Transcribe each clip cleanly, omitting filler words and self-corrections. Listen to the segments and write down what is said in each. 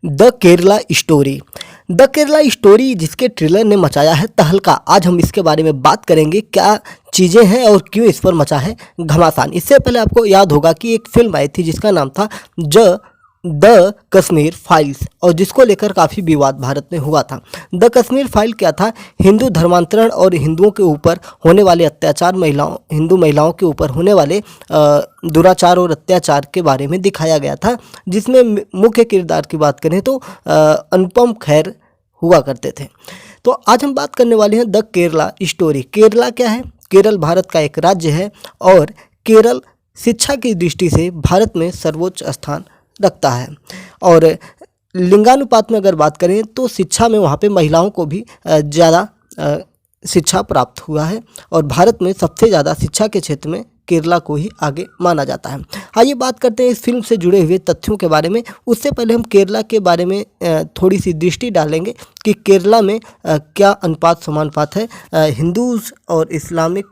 The Kerala story. The Kerala story जिसके trailer ने मचाया है तहलका। आज हम इसके बारे में बात करेंगे, क्या चीज़ें हैं और क्यों इस पर मचा है घमासान। इससे पहले आपको याद होगा कि एक फिल्म आई थी जिसका नाम था द कश्मीर फाइल्स, और जिसको लेकर काफ़ी विवाद भारत में हुआ था। द कश्मीर फाइल क्या था? हिंदू धर्मांतरण और हिंदुओं के ऊपर होने वाले अत्याचार, हिंदू महिलाओं के ऊपर होने वाले दुराचार और अत्याचार के बारे में दिखाया गया था, जिसमें मुख्य किरदार की बात करें तो अनुपम खेर हुआ करते थे। तो आज हम बात करने वाले हैं द केरला स्टोरी। केरला क्या है? केरल भारत का एक राज्य है और केरल शिक्षा की दृष्टि से भारत में सर्वोच्च स्थान रखता है। और लिंगानुपात में अगर बात करें तो शिक्षा में वहाँ पे महिलाओं को भी ज़्यादा शिक्षा प्राप्त हुआ है, और भारत में सबसे ज़्यादा शिक्षा के क्षेत्र में केरला को ही आगे माना जाता है। आइए बात करते हैं इस फिल्म से जुड़े हुए तथ्यों के बारे में। उससे पहले हम केरला के बारे में थोड़ी सी दृष्टि डालेंगे कि केरला में क्या अनुपात समानुपात है हिंदूज़ और इस्लामिक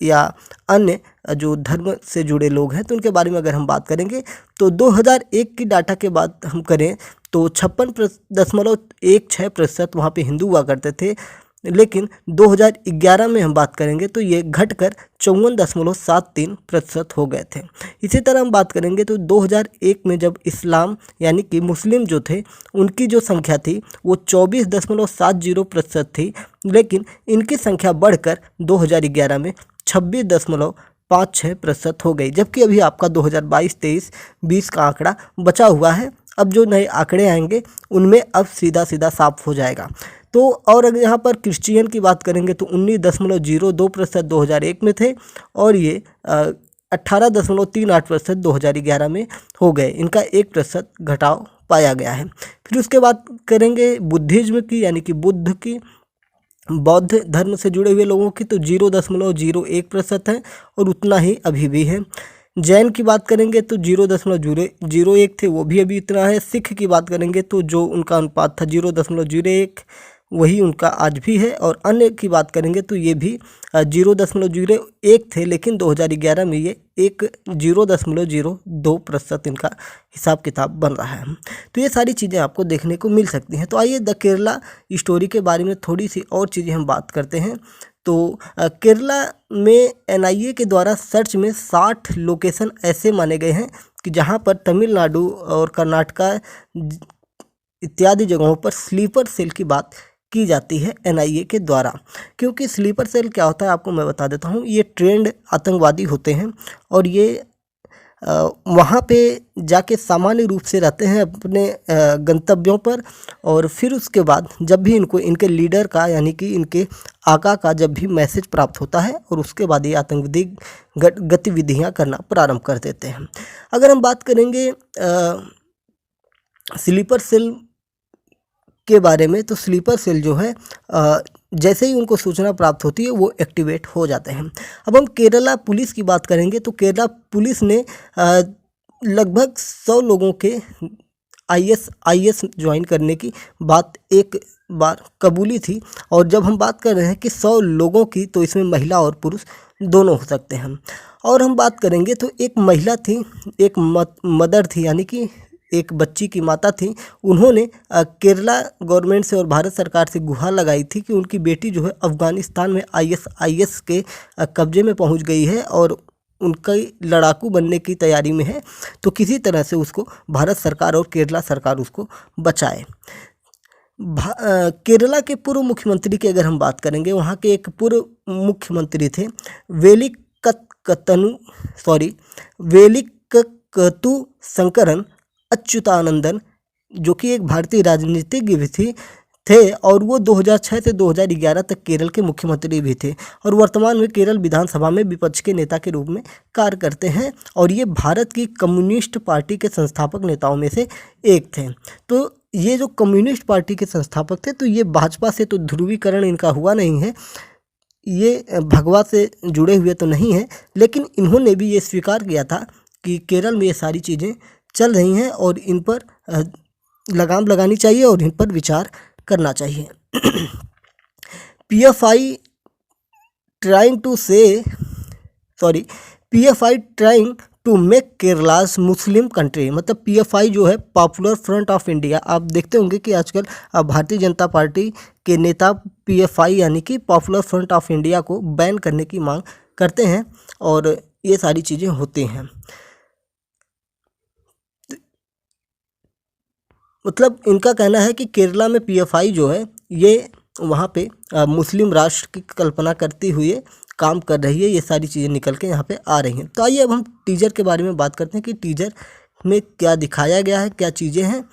या अन्य जो धर्म से जुड़े लोग हैं, तो उनके बारे में अगर हम बात करेंगे तो 2001 की डाटा के बाद हम करें तो 56.16% वहाँ पे हिंदू हुआ करते थे, लेकिन 2011 में हम बात करेंगे तो ये घटकर 54.73% हो गए थे। इसी तरह हम बात करेंगे तो 2001 में जब इस्लाम यानी कि मुस्लिम जो थे उनकी जो संख्या थी वो 24.70% थी, लेकिन इनकी संख्या बढ़कर 2011 में 26.56% हो गई। जबकि अभी आपका 2022-23-20 का आंकड़ा बचा हुआ है। अब जो नए आंकड़े आएंगे उनमें अब सीधा साफ हो जाएगा। तो और अगर यहाँ पर क्रिश्चियन की बात करेंगे तो 19.02% 2001 में थे, और ये 18.38% 2011 में हो गए। इनका 1% घटाव पाया गया है। फिर उसके बाद करेंगे बुद्धिज्म की, यानी कि बुद्ध की, बौद्ध धर्म से जुड़े हुए लोगों की, तो 0.01% है और उतना ही अभी भी है। जैन की बात करेंगे तो 0.001 थे, वो भी अभी इतना है। सिख की बात करेंगे तो जो उनका अनुपात था 0.01, वही उनका आज भी है। और अन्य की बात करेंगे तो ये भी 0.01 थे, लेकिन 2011 में ये 0.02% इनका हिसाब किताब बन रहा है। तो ये सारी चीज़ें आपको देखने को मिल सकती हैं। तो आइए द केरला स्टोरी के बारे में थोड़ी सी और चीज़ें हम बात करते हैं। तो केरला में NIA के द्वारा सर्च में 60 लोकेशन ऐसे माने गए हैं कि जहां पर तमिलनाडु और कर्नाटका इत्यादि जगहों पर स्लीपर सेल की बात की जाती है NIA के द्वारा। क्योंकि स्लीपर सेल क्या होता है आपको मैं बता देता हूँ। ये ट्रेंड आतंकवादी होते हैं और ये वहाँ पे जाके सामान्य रूप से रहते हैं अपने गंतव्यों पर, और फिर उसके बाद जब भी इनको इनके लीडर का यानी कि इनके आका का जब भी मैसेज प्राप्त होता है, और उसके बाद ये आतंकवादी गतिविधियाँ करना प्रारंभ कर देते हैं। अगर हम बात करेंगे स्लीपर सेल के बारे में, तो स्लीपर सेल जो है जैसे ही उनको सूचना प्राप्त होती है वो एक्टिवेट हो जाते हैं। अब हम केरला पुलिस की बात करेंगे तो केरला पुलिस ने लगभग 100 लोगों के IS ज्वाइन करने की बात एक बार कबूली थी। और जब हम बात कर रहे हैं कि 100 लोगों की, तो इसमें महिला और पुरुष दोनों हो सकते हैं। और हम बात करेंगे तो एक महिला थी, एक मदर थी, यानी कि एक बच्ची की माता थी। उन्होंने केरला गवर्नमेंट से और भारत सरकार से गुहार लगाई थी कि उनकी बेटी जो है अफ़गानिस्तान में IS के कब्जे में पहुंच गई है और उनका लड़ाकू बनने की तैयारी में है, तो किसी तरह से उसको भारत सरकार और केरला सरकार उसको बचाए। केरला के पूर्व मुख्यमंत्री की अगर हम बात करेंगे, वहाँ के एक पूर्व मुख्यमंत्री थे वेलिक्कतु शंकरन अच्युतानंदन, जो कि एक भारतीय राजनीतिज्ञ भी थे, और वो 2006 से 2011 तक केरल के मुख्यमंत्री भी थे, और वर्तमान में केरल विधानसभा में विपक्ष के नेता के रूप में कार्य करते हैं। और ये भारत की कम्युनिस्ट पार्टी के संस्थापक नेताओं में से एक थे। तो ये जो कम्युनिस्ट पार्टी के संस्थापक थे, तो ये भाजपा से तो ध्रुवीकरण इनका हुआ नहीं है, ये भगवा से जुड़े हुए तो नहीं है, लेकिन इन्होंने भी ये स्वीकार किया था कि केरल में ये सारी चीज़ें चल रही हैं और इन पर लगाम लगानी चाहिए और इन पर विचार करना चाहिए। PFI trying to make Kerala's Muslim country, मतलब पीएफआई जो है पॉपुलर फ्रंट ऑफ इंडिया, आप देखते होंगे कि आजकल भारतीय जनता पार्टी के नेता पीएफआई यानी कि पॉपुलर फ्रंट ऑफ इंडिया को बैन करने की मांग करते हैं और ये सारी चीज़ें होती हैं। मतलब इनका कहना है कि केरला में पीएफआई जो है ये वहाँ पे मुस्लिम राष्ट्र की कल्पना करती हुई काम कर रही है, ये सारी चीज़ें निकल के यहाँ पे आ रही हैं। तो आइए अब हम टीजर के बारे में बात करते हैं कि टीजर में क्या दिखाया गया है, क्या चीज़ें हैं।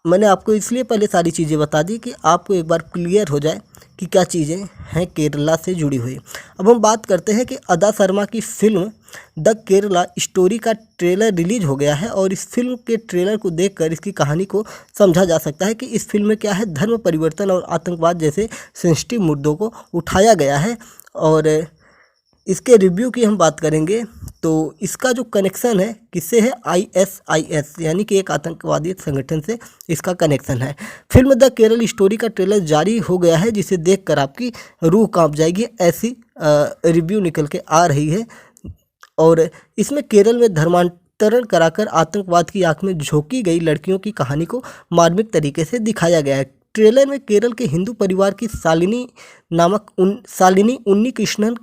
मैंने आपको इसलिए पहले सारी चीज़ें बता दी कि आपको एक बार क्लियर हो जाए कि क्या चीज़ें हैं केरला से जुड़ी हुई। अब हम बात करते हैं कि अदा शर्मा की फिल्म द केरला स्टोरी का ट्रेलर रिलीज हो गया है और इस फिल्म के ट्रेलर को देखकर इसकी कहानी को समझा जा सकता है कि इस फिल्म में क्या है, धर्म परिवर्तन और आतंकवाद जैसे सेंसिटिव मुद्दों को उठाया गया है। और इसके रिव्यू की हम बात करेंगे तो इसका जो कनेक्शन है किससे है, ISIS यानी कि एक आतंकवादी संगठन से इसका कनेक्शन है। फिल्म द केरल स्टोरी का ट्रेलर जारी हो गया है जिसे देखकर आपकी रूह कांप जाएगी, ऐसी रिव्यू निकल के आ रही है। और इसमें केरल में धर्मांतरण कराकर आतंकवाद की आंख में झोंकी गई लड़कियों की कहानी को मार्मिक तरीके से दिखाया गया है। ट्रेलर में केरल के हिंदू परिवार की शालिनी उन्नीकृष्णन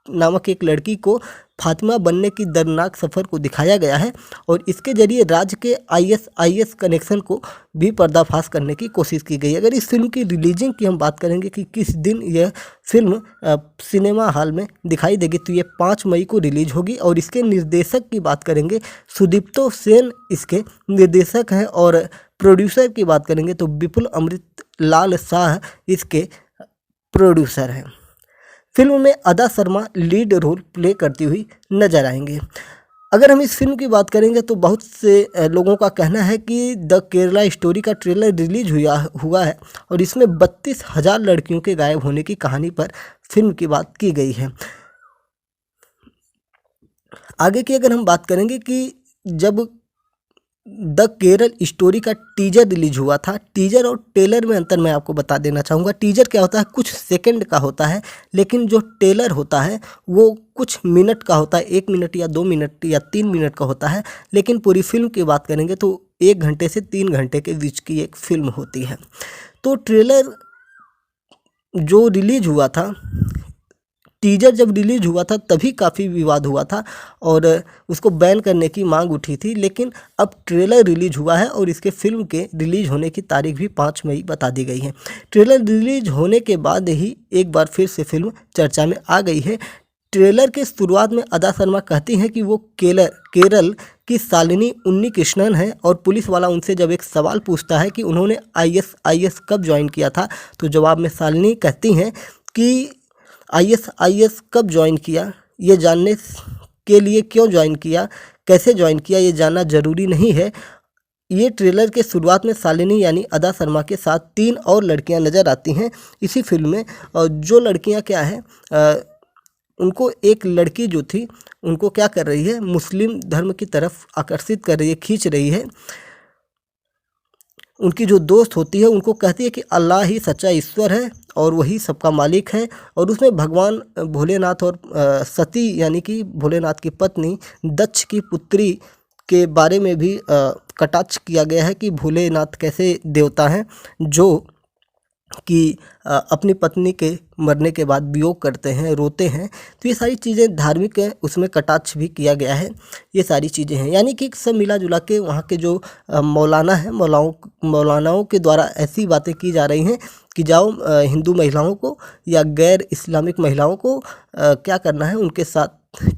नामक एक लड़की को फातिमा बनने की दर्दनाक सफ़र को दिखाया गया है और इसके जरिए राज्य के ISIS कनेक्शन को भी पर्दाफाश करने की कोशिश की गई। अगर इस फिल्म की रिलीजिंग की हम बात करेंगे कि किस दिन यह फिल्म सिनेमा हॉल में दिखाई देगी तो ये 5 मई को रिलीज होगी। और इसके निर्देशक की बात करेंगे, सुदीप्तो सेन इसके निर्देशक हैं और प्रोड्यूसर की बात करेंगे तो विपुल अमृत लाल शाह इसके प्रोड्यूसर हैं। फिल्म में अदा शर्मा लीड रोल प्ले करती हुई नजर आएंगे। अगर हम इस फिल्म की बात करेंगे तो बहुत से लोगों का कहना है कि द केरला स्टोरी का ट्रेलर रिलीज हुआ है और इसमें 32,000 लड़कियों के गायब होने की कहानी पर फिल्म की बात की गई है। आगे की अगर हम बात करेंगे कि जब द केरल स्टोरी का टीजर रिलीज हुआ था, टीजर और ट्रेलर में अंतर मैं आपको बता देना चाहूँगा। टीजर क्या होता है, कुछ सेकंड का होता है, लेकिन जो ट्रेलर होता है वो कुछ मिनट का होता है, 1 मिनट या 2 मिनट या 3 मिनट का होता है। लेकिन पूरी फिल्म की बात करेंगे तो 1 घंटे से 3 घंटे के बीच की एक फिल्म होती है। तो ट्रेलर जो रिलीज हुआ था, टीजर जब रिलीज हुआ था तभी काफ़ी विवाद हुआ था और उसको बैन करने की मांग उठी थी। लेकिन अब ट्रेलर रिलीज हुआ है और इसके फिल्म के रिलीज होने की तारीख भी 5 मई बता दी गई है। ट्रेलर रिलीज होने के बाद ही एक बार फिर से फिल्म चर्चा में आ गई है। ट्रेलर के शुरुआत में अदा शर्मा कहती हैं कि वो केरल की शालिनी उन्नीकृष्णन है और पुलिस वाला उनसे जब एक सवाल पूछता है कि उन्होंने ISIS कब ज्वाइन किया था तो जवाब में शालिनी कहती हैं कि ISIS कब ज्वाइन किया, ये जानने के लिए क्यों ज्वाइन किया, कैसे ज्वाइन किया, ये जानना ज़रूरी नहीं है। ये ट्रेलर के शुरुआत में शालिनी यानी अदा शर्मा के साथ 3 और लड़कियां नज़र आती हैं इसी फिल्म में। और जो लड़कियां क्या है, उनको एक लड़की जो थी उनको क्या कर रही है, मुस्लिम धर्म की तरफ आकर्षित कर रही है, खींच रही है। उनकी जो दोस्त होती है उनको कहती है कि अल्लाह ही सच्चा ईश्वर है और वही सबका मालिक है। और उसमें भगवान भोलेनाथ और सती यानी कि भोलेनाथ की पत्नी दक्ष की पुत्री के बारे में भी कटाक्ष किया गया है कि भोलेनाथ कैसे देवता हैं जो कि अपनी पत्नी के मरने के बाद वियोग करते हैं, रोते हैं। तो ये सारी चीज़ें धार्मिक हैं, उसमें कटाक्ष भी किया गया है। ये सारी चीज़ें हैं यानी कि सब मिला जुला के वहाँ के जो मौलाना हैं, मौलानाओं के द्वारा ऐसी बातें की जा रही हैं कि जाओ हिंदू महिलाओं को या गैर इस्लामिक महिलाओं को क्या करना है, उनके साथ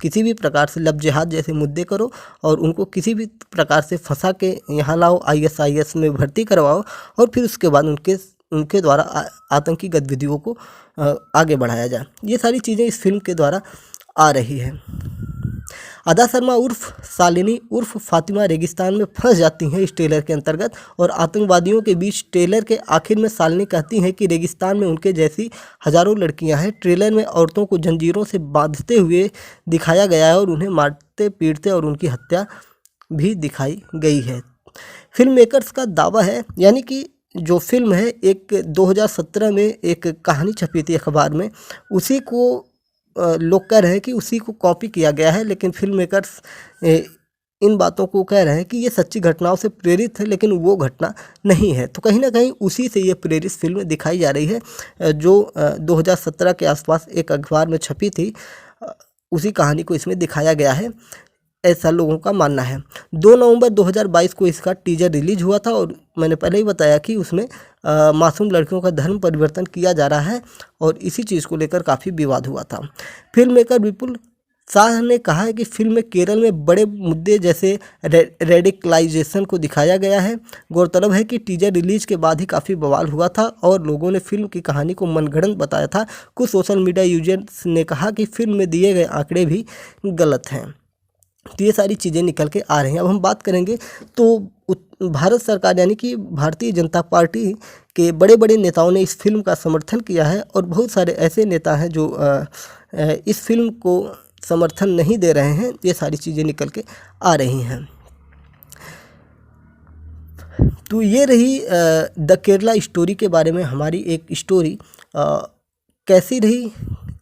किसी भी प्रकार से लब जिहाद जैसे मुद्दे करो और उनको किसी भी प्रकार से फंसा के यहाँ लाओ, ISIS में भर्ती करवाओ और फिर उसके बाद उनके द्वारा आतंकी गतिविधियों को आगे बढ़ाया जाए। ये सारी चीज़ें इस फिल्म के द्वारा आ रही है। अदा शर्मा उर्फ शालिनी उर्फ फातिमा रेगिस्तान में फंस जाती हैं इस ट्रेलर के अंतर्गत और आतंकवादियों के बीच। ट्रेलर के आखिर में शालिनी कहती हैं कि रेगिस्तान में उनके जैसी हज़ारों लड़कियां हैं। ट्रेलर में औरतों को जंजीरों से बांधते हुए दिखाया गया है और उन्हें मारते पीटते और उनकी हत्या भी दिखाई गई है। फिल्म मेकर्स का दावा है, यानी कि जो फिल्म है एक 2017 में एक कहानी छपी थी अखबार में, उसी को लोग कह रहे हैं कि उसी को कॉपी किया गया है, लेकिन फिल्म मेकर्स इन बातों को कह रहे हैं कि ये सच्ची घटनाओं से प्रेरित है, लेकिन वो घटना नहीं है। तो कहीं ना कहीं उसी से ये प्रेरित फिल्म दिखाई जा रही है, जो 2017 के आसपास एक अखबार में छपी थी। उसी कहानी को इसमें दिखाया गया है, ऐसा लोगों का मानना है। 2 नवंबर 2022 को इसका टीजर रिलीज हुआ था और मैंने पहले ही बताया कि उसमें मासूम लड़कियों का धर्म परिवर्तन किया जा रहा है और इसी चीज़ को लेकर काफ़ी विवाद हुआ था। फिल्म मेकर विपुल शाह ने कहा है कि फिल्म में केरल में बड़े मुद्दे जैसे रेडिकलाइजेशन को दिखाया गया है। गौरतलब है कि टीजर रिलीज के बाद ही काफ़ी बवाल हुआ था और लोगों ने फिल्म की कहानी को मनगढ़ंत बताया था। कुछ सोशल मीडिया यूजर्स ने कहा कि फिल्म में दिए गए आंकड़े भी गलत हैं। तो ये सारी चीज़ें निकल के आ रही हैं। अब हम बात करेंगे तो भारत सरकार यानी कि भारतीय जनता पार्टी के बड़े बड़े नेताओं ने इस फिल्म का समर्थन किया है और बहुत सारे ऐसे नेता हैं जो इस फिल्म को समर्थन नहीं दे रहे हैं। ये सारी चीज़ें निकल के आ रही हैं। तो ये रही द केरला स्टोरी के बारे में हमारी एक स्टोरी। कैसी रही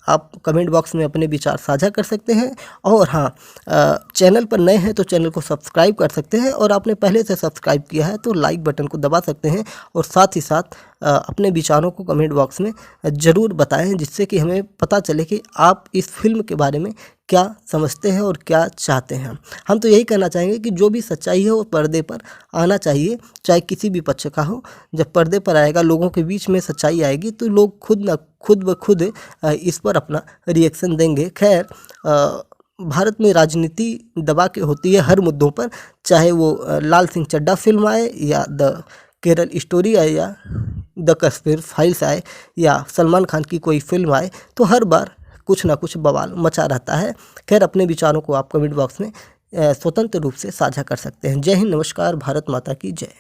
आप कमेंट बॉक्स में अपने विचार साझा कर सकते हैं। और हाँ, चैनल पर नए हैं तो चैनल को सब्सक्राइब कर सकते हैं और आपने पहले से सब्सक्राइब किया है तो लाइक बटन को दबा सकते हैं और साथ ही साथ अपने विचारों को कमेंट बॉक्स में ज़रूर बताएं, जिससे कि हमें पता चले कि आप इस फिल्म के बारे में क्या समझते हैं और क्या चाहते हैं। हम तो यही कहना चाहेंगे कि जो भी सच्चाई है वो पर्दे पर आना चाहिए, चाहे किसी भी पक्ष का हो। जब पर्दे पर आएगा, लोगों के बीच में सच्चाई आएगी, तो लोग खुद ब खुद इस पर अपना रिएक्शन देंगे। खैर, भारत में राजनीति दबा के होती है हर मुद्दों पर, चाहे वो लाल सिंह चड्ढा फिल्म आए या द केरल स्टोरी आए या द कश्मीर फाइल्स आए या सलमान खान की कोई फिल्म आए, तो हर बार कुछ ना कुछ बवाल मचा रहता है। खैर, अपने विचारों को आप कमेंट बॉक्स में स्वतंत्र रूप से साझा कर सकते हैं। जय हिंद, नमस्कार, भारत माता की जय।